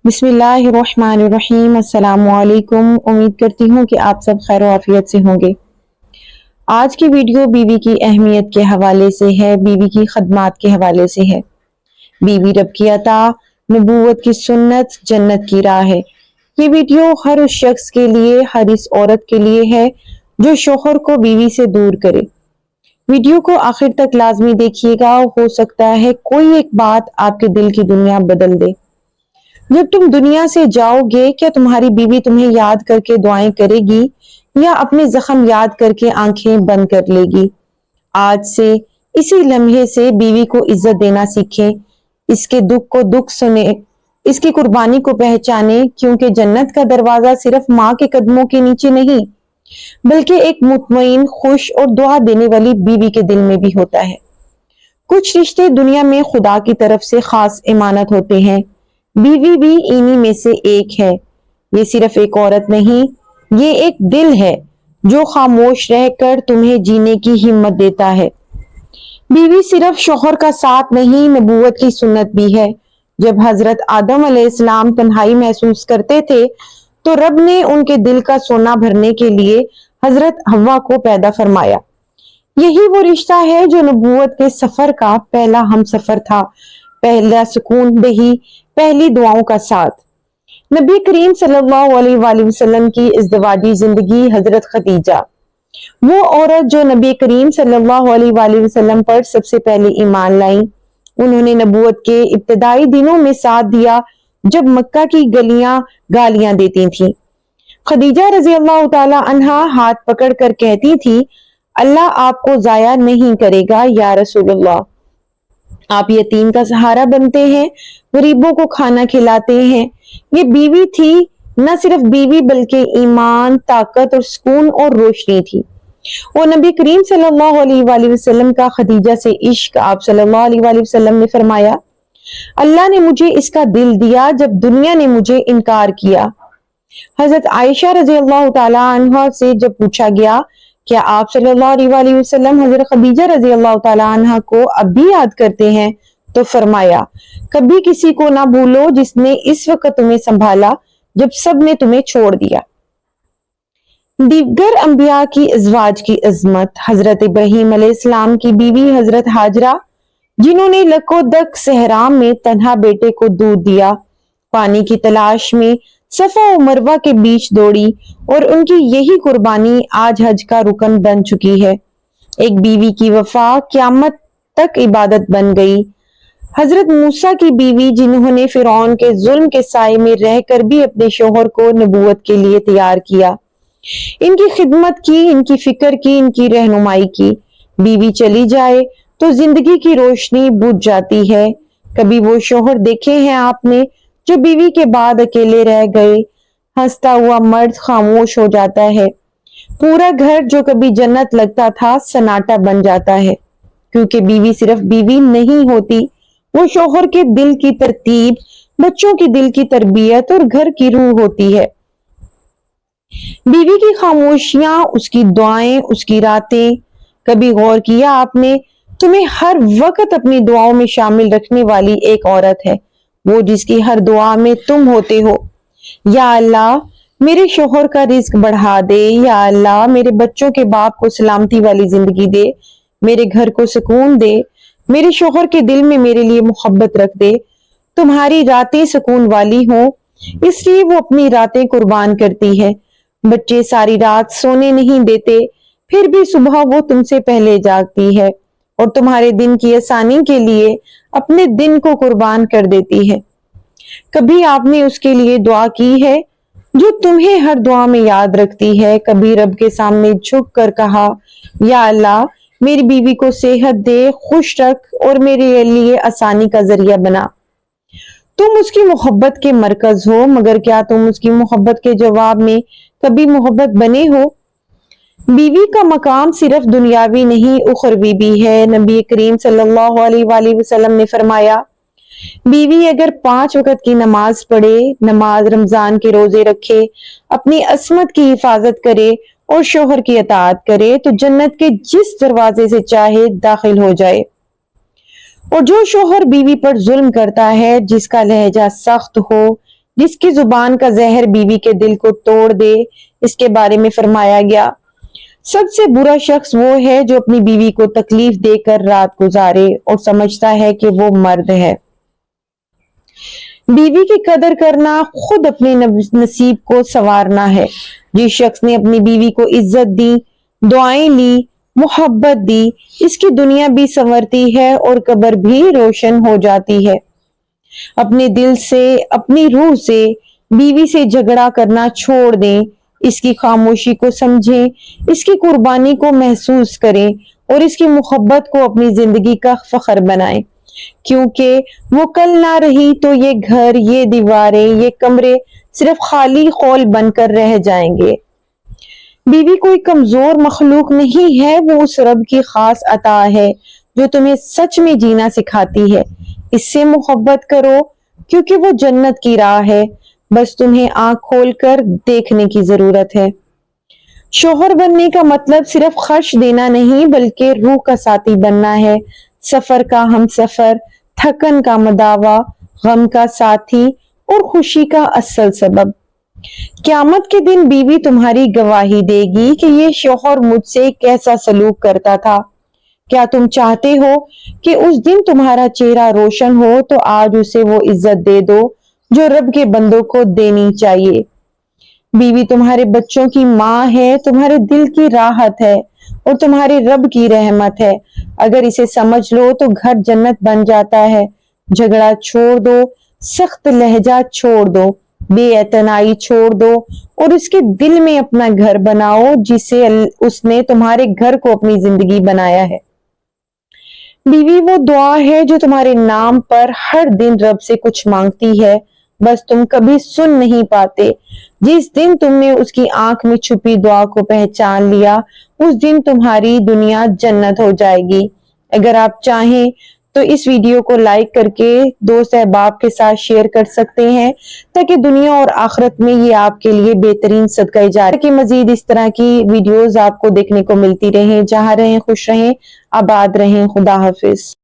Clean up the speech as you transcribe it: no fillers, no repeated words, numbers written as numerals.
बिस्मिल्लाहिर्रहमानिर्रहीम। अस्सलामुअलैकुम। उम्मीद करती हूँ कि आप सब खैर आफियत से होंगे। आज की वीडियो बीवी की अहमियत के हवाले से है, बीवी की खदमात के हवाले से है। बीवी रब की अता, नबूवत की सुन्नत, जन्नत की राह है। ये वीडियो हर उस शख्स के लिए, हर इस औरत के लिए है जो शोहर को बीवी से दूर करे। वीडियो को आखिर तक लाजमी देखिएगा, हो सकता है कोई एक बात आपके दिल की दुनिया बदल दे। जब तुम दुनिया से जाओगे, क्या तुम्हारी बीवी तुम्हें याद करके दुआएं करेगी या अपने जख्म याद करके आंखें बंद कर लेगी? आज से, इसी लम्हे से बीवी को इज्जत देना सीखें, इसके दुख को दुख सुने, इसकी कुर्बानी को पहचाने, क्योंकि जन्नत का दरवाजा सिर्फ माँ के कदमों के नीचे नहीं, बल्कि एक मुतमईन, खुश और दुआ देने वाली बीवी के दिल में भी होता है। कुछ रिश्ते दुनिया में खुदा की तरफ से खास इमानत होते हैं, बीवी भी इन्हीं में से एक है। ये सिर्फ एक औरत नहीं, ये एक दिल है जो खामोश रहकर तुम्हें जीने की हिम्मत देता है। बीवी सिर्फ शौहर का साथ नहीं, नबूवत की सुन्नत भी है। जब हजरत आदम अलैहिस्सलाम तन्हाई महसूस करते थे, तो रब ने उनके दिल का सोना भरने के लिए हजरत हव्वा को पैदा फरमाया। यही वो रिश्ता है जो नबूवत के सफर का पहला हम सफर था, पहला सुकून दही, पहली दुआओं का साथ। नबी करीम सल्लल्लाहु अलैहि वसल्लम की इज़्दिवाजी जिंदगी, हजरत खदीजा, वो औरत जो नबी करीम सल्लल्लाहु अलैहि वसल्लम पर सबसे पहले ईमान लाई। उन्होंने नबूवत के इब्तदाई दिनों में साथ दिया जब मक्का की गलियां गालियां देती थीं। खदीजा रजी अल्लाह ताला अन्हा हाथ पकड़ कर कहती थी, अल्लाह आपको जाया नहीं करेगा या रसूलुल्लाह। आप यतीम का सहारा बनते हैं, गरीबों को खाना खिलाते हैं। ये बीवी थी, न सिर्फ बीवी बल्कि ईमान, ताकत और सुकून और रोशनी थी। वो नबी करीम सल्लल्लाहु अलैहि वसल्लम का खदीजा से इश्क, आप सल्लल्लाहु अलैहि वसल्लम ने फरमाया, अल्लाह ने मुझे इसका दिल दिया जब दुनिया ने मुझे इनकार किया। हजरत आयशा रजी अल्लाह ताला अन्हा से जब पूछा गया, क्या आप सल्लल्लाहु अलैहि वसल्लम हजरत खदीजा रजी अल्लाह ताला अन्हा को अब भी याद करते हैं? तो फरमाया, कभी किसी को ना भूलो जिसने इस वक्त तुम्हें संभाला जब सब ने तुम्हें छोड़ दिया। दीगर अंबिया की अज़वाज की अजमत, हजरत इब्राहीम अलैहिस्सलाम की बीवी हजरत हाजरा, जिन्होंने लकोदक सहरा में तन्हा बेटे को दूध दिया, पानी की तलाश में सफा और मरवा के बीच दौड़ी और उनकी यही कुर्बानी आज हज का रुकन बन चुकी है। एक बीवी की वफा क़यामत तक इबादत बन गई। हजरत मूसा की बीवी, जिन्होंने फिरौन के जुल्म के साए में रहकर भी अपने शोहर को नबूवत के लिए तैयार किया, इनकी खिदमत की, इनकी फिक्र की, इनकी रहनुमाई की। बीवी चली जाए तो जिंदगी की रोशनी बुझ जाती है। कभी वो शोहर देखे हैं आपने जो बीवी के बाद अकेले रह गए? हंसता हुआ मर्द खामोश हो जाता है। पूरा घर जो कभी जन्नत लगता था सन्नाटा बन जाता है, क्योंकि बीवी सिर्फ बीवी नहीं होती, वो शोहर के दिल की तरतीब, बच्चों की दिल की तरबियत और घर की रूह होती है। बीवी की खामोशियां, उसकी दुआएं, उसकी रातें, कभी गौर किया आपने? तुम्हें हर वक्त अपनी दुआओं में शामिल रखने वाली एक औरत है, वो जिसकी हर दुआ में तुम होते हो। या अल्लाह मेरे शोहर का रिस्क बढ़ा दे, या अल्लाह मेरे बच्चों के बाप को सलामती वाली जिंदगी दे, मेरे घर को सुकून दे, मेरे शोहर के दिल में मेरे लिए मोहब्बत रख दे। तुम्हारी रातें सुकून वाली हो, इसलिए वो अपनी रातें कुर्बान करती है। बच्चे सारी रात सोने नहीं देते, फिर भी सुबह वो तुमसे पहले जागती है और तुम्हारे दिन की आसानी के लिए अपने दिन को कुर्बान कर देती है। कभी आपने उसके लिए दुआ की है जो तुम्हें हर दुआ में याद रखती है? कभी रब के सामने झुक कर कहा, या अल्लाह मेरी बीवी को सेहत दे, खुश रख और मेरे लिए आसानी का जरिया बना। तुम उसकी मोहब्बत के मरकज हो, मगर क्या तुम उसकी मोहब्बत के जवाब में कभी मोहब्बत बने हो? बीवी का मकाम सिर्फ दुनियावी नहीं, उखरवी भी है। नबी करीम सल्लल्लाहु अलैहि वसल्लम ने फरमाया, बीवी अगर 5 वक्त की नमाज पढ़े, नमाज रमजान के रोजे रखे, अपनी अस्मत की हिफाजत करे और शोहर की अताअत करे, तो जन्नत के जिस दरवाजे से चाहे दाखिल हो जाए। और जो शोहर बीवी पर जुल्म करता है, जिसका लहजा सख्त हो, जिसकी जुबान का जहर बीवी के दिल को तोड़ दे, इसके बारे में फरमाया गया सबसे बुरा शख्स वो है जो अपनी बीवी को तकलीफ देकर रात गुजारे और समझता है कि वो मर्द है। बीवी की कदर करना खुद अपने नसीब को संवारना है। जिस शख्स ने अपनी बीवी को इज्जत दी, दुआएं ली, मोहब्बत दी, इसकी दुनिया भी संवरती है और कब्र भी रोशन हो जाती है। अपने दिल से, अपनी रूह से बीवी से झगड़ा करना छोड़ दें, इसकी खामोशी को समझें, इसकी कुर्बानी को महसूस करें और इसकी मोहब्बत को अपनी जिंदगी का फख्र बनाएं, क्योंकि वो कल ना रही तो ये घर, ये दीवारें, ये कमरे सिर्फ खाली खौल बनकर रह जाएंगे। बीवी कोई कमजोर मखलूक नहीं है, वो उस रब की खास अता है जो तुम्हें सच में जीना सिखाती है। इससे मोहब्बत करो क्योंकि वो जन्नत की राह है, बस तुम्हें आंख खोलकर देखने की जरूरत है। शोहर बनने का मतलब सिर्फ खर्च देना नहीं बल्कि रूह का साथी बनना है, सफर का हमसफर, थकन का मदावा, गम का साथी और खुशी का असल सबब। क़यामत के दिन बीवी तुम्हारी गवाही देगी कि ये शोहर मुझसे कैसा सलूक करता था। क्या तुम चाहते हो कि उस दिन तुम्हारा चेहरा रोशन हो, तो आज उसे वो इज्जत दे दो जो रब के बंदों को देनी चाहिए। बीवी तुम्हारे बच्चों की माँ है, तुम्हारे दिल की राहत है और तुम्हारे रब की रहमत है। अगर इसे समझ लो तो घर जन्नत बन जाता है। झगड़ा छोड़ दो, सख्त लहजा छोड़ दो, बेअतनाई छोड़ दो और उसके दिल में अपना घर बनाओ जिसे उसने तुम्हारे घर को अपनी जिंदगी बनाया है। बीवी वो दुआ है जो तुम्हारे नाम पर हर दिन रब से कुछ मांगती है, बस तुम कभी सुन नहीं पाते। जिस दिन तुमने उसकी आंख में छुपी दुआ को पहचान लिया, उस दिन तुम्हारी दुनिया जन्नत हो जाएगी। अगर आप चाहें तो इस वीडियो को लाइक करके दोस्त अहबाब के साथ शेयर कर सकते हैं, ताकि दुनिया और आखिरत में ये आपके लिए बेहतरीन सदका जारिया कि मजीद इस तरह की वीडियोस आपको देखने को मिलती रहें। जहां रहें खुश रहें, आबाद रहें। खुदा हाफिज।